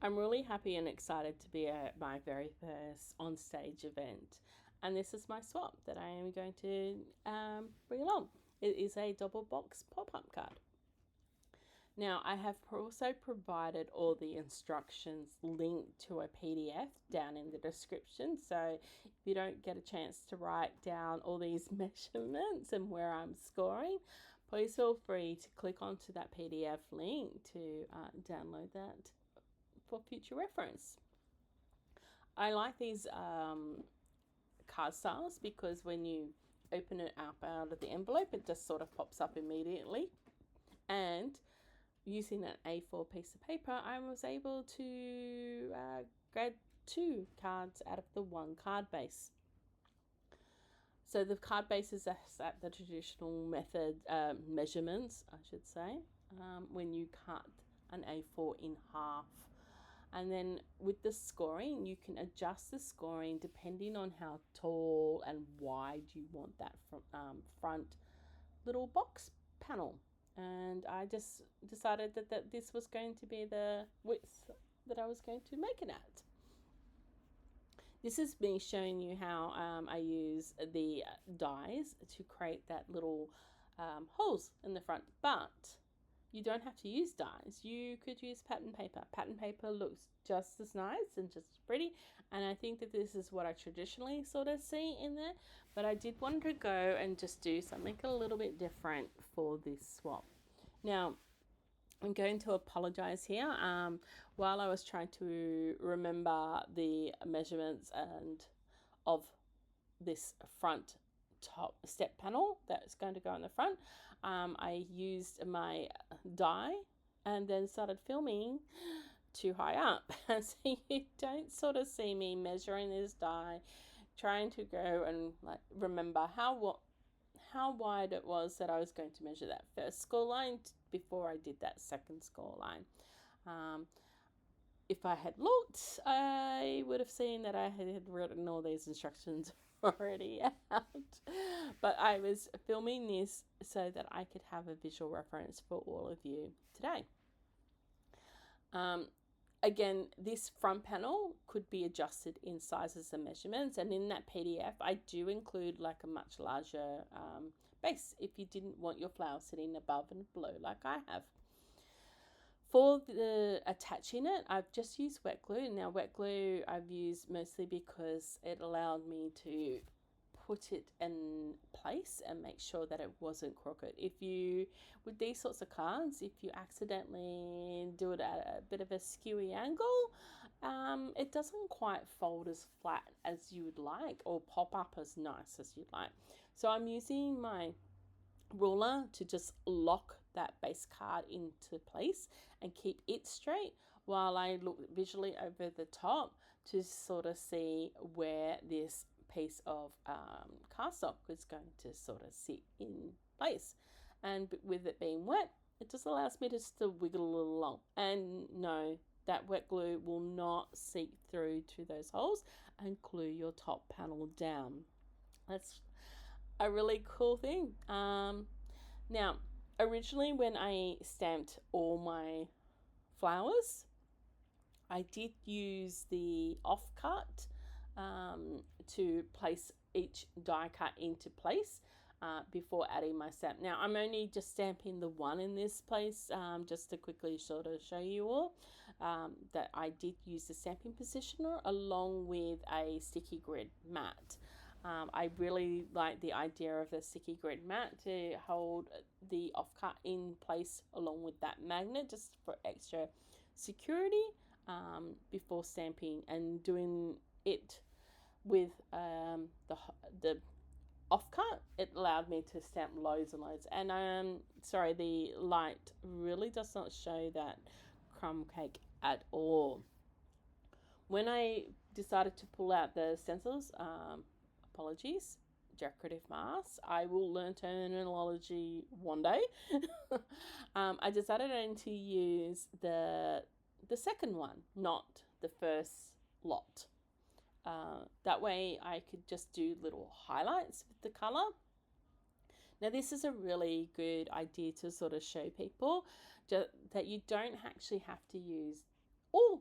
I'm really happy and excited to be at my very first OnStage event, and this is my swap that I am going to bring along. It is a double box pop-up card. Now, I have also provided all the instructions linked to a PDF down in the description, so if you don't get a chance to write down all these measurements and where I'm scoring, please feel free to click onto that PDF link to download that for future reference. I like these card styles because when you open it up out of the envelope, it just sort of pops up immediately. And using an A4 piece of paper, I was able to grab 2 cards out of the 1 card base. So the card base is at the traditional method measurements, I should say, when you cut an A4 in half. And then with the scoring, you can adjust the scoring depending on how tall and wide you want that front little box panel. And I just decided that this was going to be the width that I was going to make it at. This is me showing you how I use the dies to create that little holes in the front, but you don't have to use dies. You could use pattern paper. Pattern paper looks just as nice and just as pretty, and I think that this is what I traditionally sort of see in there, but I did want to go and just do something a little bit different for this swap. Now, I'm going to apologize here. While I was trying to remember the measurements and of this front top step panel that's going to go in the front, I used my die and then started filming too high up. And so you don't sort of see me measuring this die, trying to go and remember how wide it was that I was going to measure that first score line before I did that second score line. If I had looked, I would have seen that I had written all these instructions already out, but I was filming this so that I could have a visual reference for all of you today. Again, this front panel could be adjusted in sizes and measurements, and in that PDF I do include like a much larger base if you didn't want your flower sitting above and below like I have. For the attaching it, I've just used wet glue. Now wet glue I've used mostly because it allowed me to put it in place and make sure that it wasn't crooked. If you, with these sorts of cards, if you accidentally do it at a bit of a skewy angle, it doesn't quite fold as flat as you would like or pop up as nice as you'd like. So I'm using my ruler to just lock that base card into place and keep it straight while I look visually over the top to sort of see where this piece of cardstock is going to sort of sit in place. And with it being wet, it just allows me to still wiggle a little along. And no, that wet glue will not seep through to those holes and glue your top panel down. That's a really cool thing. Now, originally when I stamped all my flowers, I did use the offcut to place each die cut into place before adding my stamp. Now I'm only just stamping the one in this place just to quickly sort of show you all that I did use the stamping positioner along with a sticky grid mat. I really like the idea of the sticky grid mat to hold the offcut in place along with that magnet just for extra security before stamping, and doing it with the offcut, it allowed me to stamp loads and loads. And sorry, the light really does not show that crumb cake at all. When I decided to pull out the stencils, apologies, decorative masks, I will learn terminology one day. I decided to use the second one, not the first lot. That way I could just do little highlights with the color. Now this is a really good idea to sort of show people that you don't actually have to use all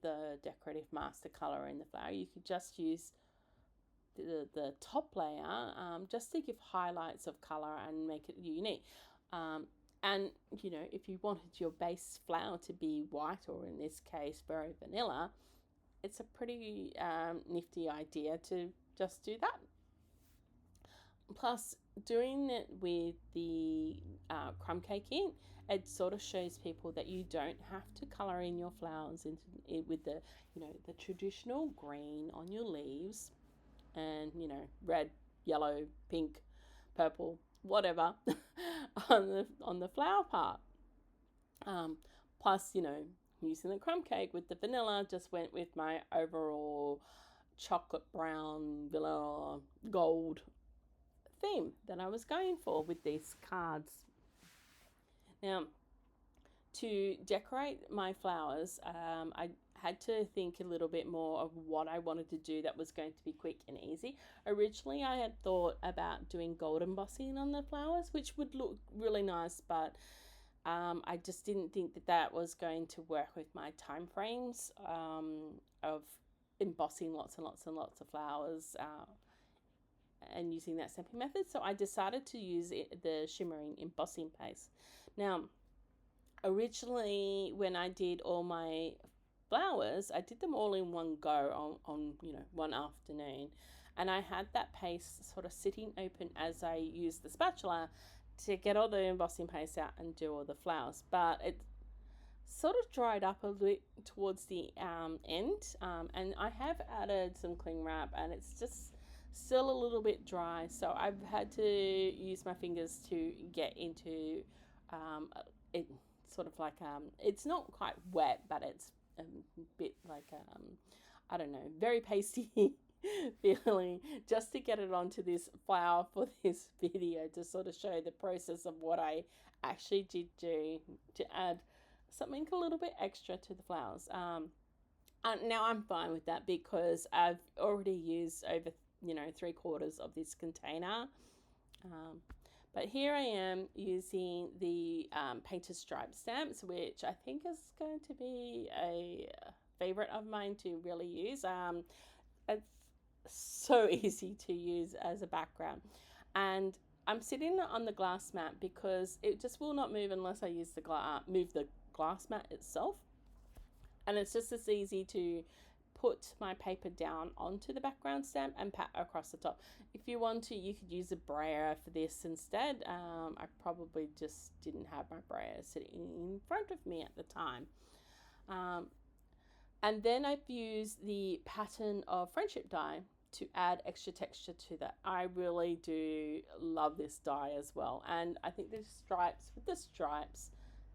the decorative master color in the flower. You could just use the top layer just to give highlights of color and make it unique. And you know, if you wanted your base flower to be white, or in this case very vanilla, it's a pretty nifty idea to just do that. Plus, doing it with the crumb cake ink, it sort of shows people that you don't have to color in your flowers with the, you know, the traditional green on your leaves, and you know, red, yellow, pink, purple, whatever on the flower part. Plus, you know, using the crumb cake with the vanilla just went with my overall chocolate brown vanilla gold theme that I was going for with these cards. Now, to decorate my flowers, I had to think a little bit more of what I wanted to do that was going to be quick and easy. Originally, I had thought about doing gold embossing on the flowers, which would look really nice, but I just didn't think that that was going to work with my time frames of embossing lots and lots and lots of flowers and using that stamping method. So I decided to use the shimmering embossing paste. Now, originally when I did all my flowers, I did them all in one go on you know, one afternoon, and I had that paste sort of sitting open as I used the spatula to get all the embossing paste out and do all the flowers. But it sort of dried up a bit towards the end, and I have added some cling wrap, and it's just still a little bit dry, so I've had to use my fingers to get into it, sort of like it's not quite wet, but it's a bit like I don't know, very pasty feeling, just to get it onto this flower for this video, to sort of show the process of what I actually did do to add something a little bit extra to the flowers. Now I'm fine with that because I've already used over, you know, 3/4 of this container. But here I am using the painted stripe stamps, which I think is going to be a favorite of mine to really use. It's so easy to use as a background, and I'm sitting on the glass mat because it just will not move unless I use move the glass mat itself. And it's just as easy to put my paper down onto the background stamp and pat across the top. If you want to, you could use a brayer for this instead. I probably just didn't have my brayer sitting in front of me at the time. And then I've used the pattern of friendship die to add extra texture to that. I really do love this die as well, and I think the stripes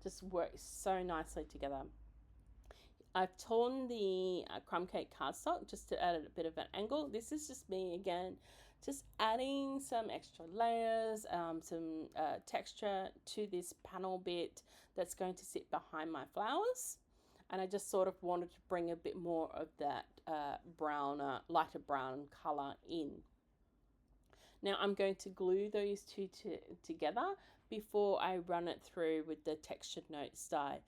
just work so nicely together. I've torn the crumb cake cardstock just to add a bit of an angle. This is just me again, just adding some extra layers, some texture to this panel bit that's going to sit behind my flowers. And I just sort of wanted to bring a bit more of that lighter brown color in. Now I'm going to glue those two together before I run it through with the textured notes die.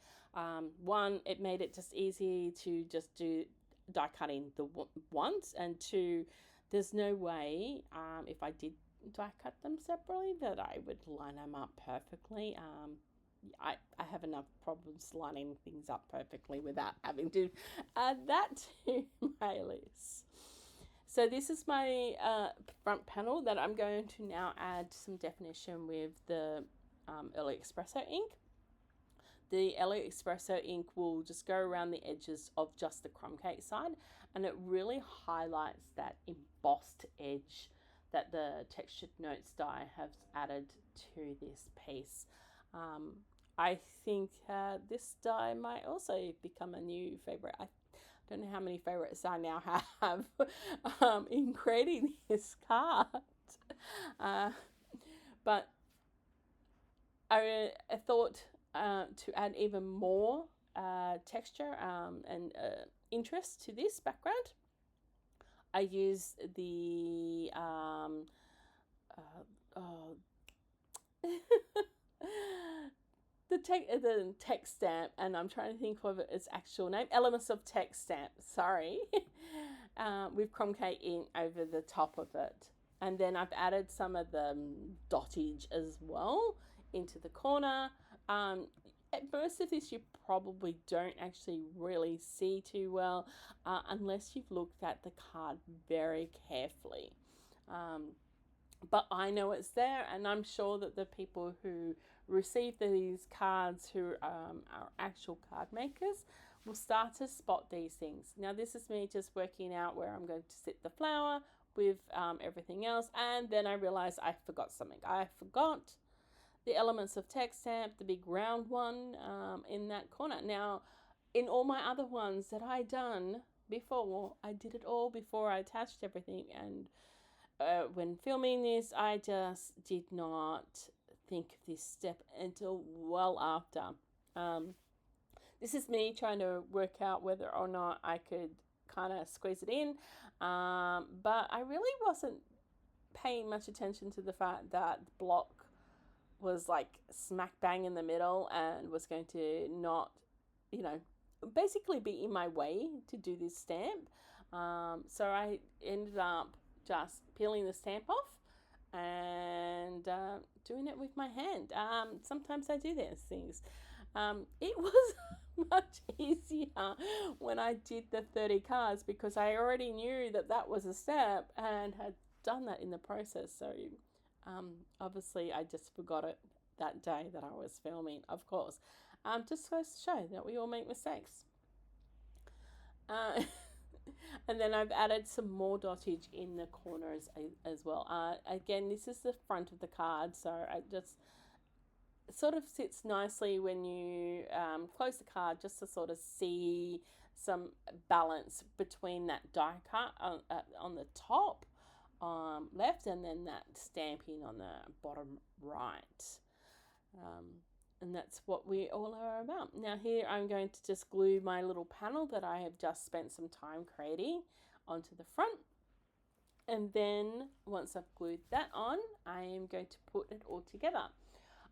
One, it made it just easy to just do die cutting once, and two, there's no way if I did die cut them separately that I would line them up perfectly. I have enough problems lining things up perfectly without having to add that to my list. So this is my front panel that I'm going to now add some definition with the Early Espresso ink. The Early Espresso ink will just go around the edges of just the crumb cake side, and it really highlights that embossed edge that the textured notes die has added to this piece. I think this die might also become a new favorite. I don't know how many favorites I now have in creating this card. But I thought to add even more texture and interest to this background, I used the the text stamp, and I'm trying to think of its actual name, Elements of Text stamp, sorry, with Cromcake ink over the top of it. And then I've added some of the dottage as well into the corner. Most of this you probably don't actually really see too well unless you've looked at the card very carefully. But I know it's there, and I'm sure that the people who receive these cards who are actual card makers will start to spot these things. Now this is me just working out where I'm going to sit the flower with everything else, and then I realized I forgot something. I forgot the Elements of Text stamp, the big round one in that corner. Now in all my other ones that I done before, I did it all before I attached everything, and when filming this I just did not think of this step until well after. This is me trying to work out whether or not I could kind of squeeze it in, but I really wasn't paying much attention to the fact that the block was like smack bang in the middle and was going to not, you know, basically be in my way to do this stamp. So I ended up just peeling the stamp off and doing it with my hand. Sometimes I do those things. It was much easier when I did the 30 cards because I already knew that that was a step and had done that in the process. So obviously I just forgot it that day that I was filming, of course. Just goes to show that we all make mistakes. And then I've added some more dottage in the corners as well. Again, this is the front of the card, so I just sort of sits nicely when you close the card, just to sort of see some balance between that die cut on the top left, and then that stamping on the bottom right. And that's what we all are about. Now here I'm going to just glue my little panel that I have just spent some time creating onto the front. And then once I've glued that on, I am going to put it all together.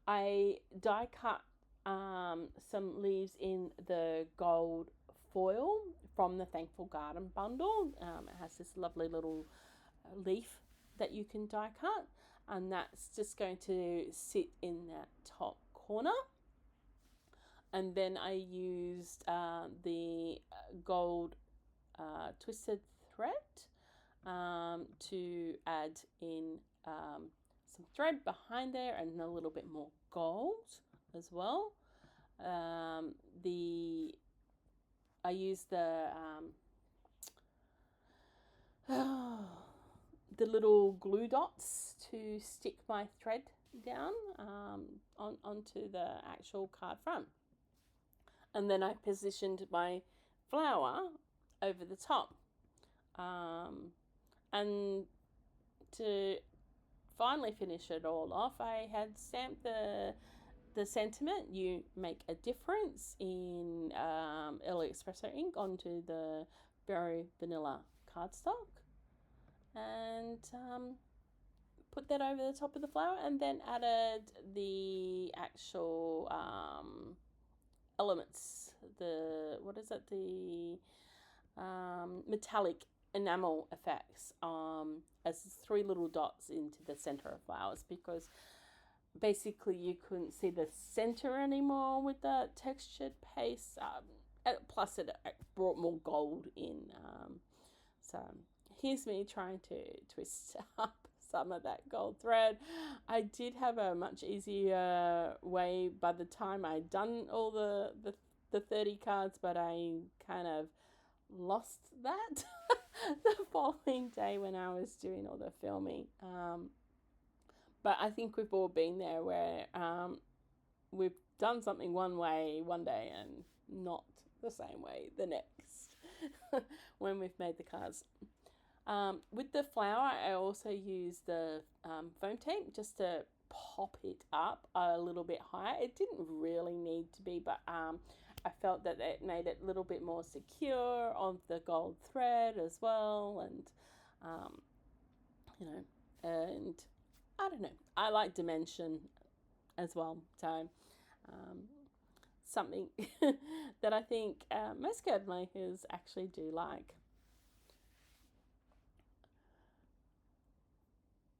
I die cut some leaves in the gold foil from the Thankful Garden bundle. It has this lovely little leaf that you can die cut, and that's just going to sit in that top corner. And then I used the gold twisted thread to add in some thread behind there and a little bit more gold as well. I used the little glue dots to stick my thread down onto the actual card front. And then I positioned my flower over the top. And to finally finish it all off, I had stamped the sentiment, "You make a difference," in Early Espresso ink onto the very vanilla cardstock, and put that over the top of the flower, and then added the actual elements, the metallic enamel effects as 3 little dots into the center of flowers, because basically you couldn't see the center anymore with the textured paste, plus it brought more gold in. So here's me trying to twist up some of that gold thread. I did have a much easier way by the time I'd done all the 30 cards, but I kind of lost that the following day when I was doing all the filming. But I think we've all been there where we've done something one way one day and not the same way the next when we've made the cards. With the flower, I also used the foam tape just to pop it up a little bit higher. It didn't really need to be, but I felt that it made it a little bit more secure on the gold thread as well, and and I don't know, I like dimension as well. So Something that I think most card makers actually do like.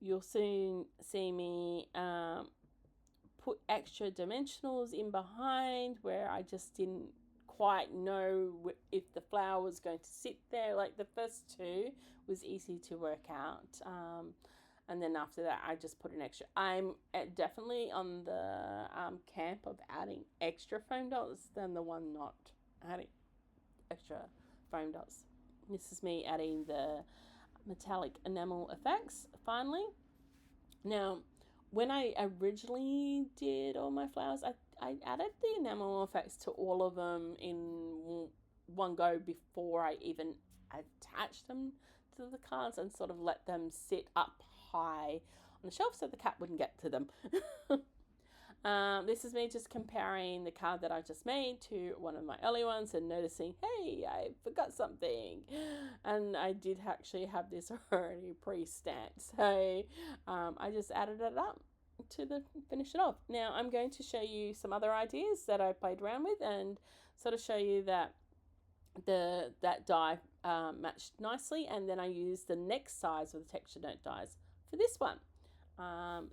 You'll soon see me put extra dimensionals in behind where I just didn't quite know if the flower was going to sit there. Like the first two was easy to work out, and then after that I just put an extra. I'm definitely on the camp of adding extra foam dots than the one not adding extra foam dots. This is me adding the metallic enamel effects finally. Now, when I originally did all my flowers, I added the enamel effects to all of them in one go before I even attached them to the cards and sort of let them sit up high on the shelf so the cat wouldn't get to them. This is me just comparing the card that I just made to one of my early ones and noticing, hey, I forgot something. And I did actually have this already pre-stamped. So I just added it up to finish it off. Now I'm going to show you some other ideas that I played around with and sort of show you that that die matched nicely, and then I used the next size of the texture note dies for this one.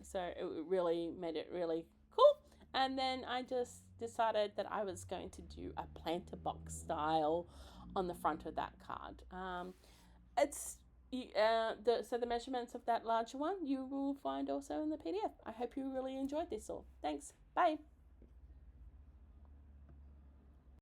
So it really made it really cool. And then I just decided that I was going to do a planter box style on the front of that card. It's so the measurements of that larger one you will find also in the PDF. I hope you really enjoyed this all. Thanks. Bye.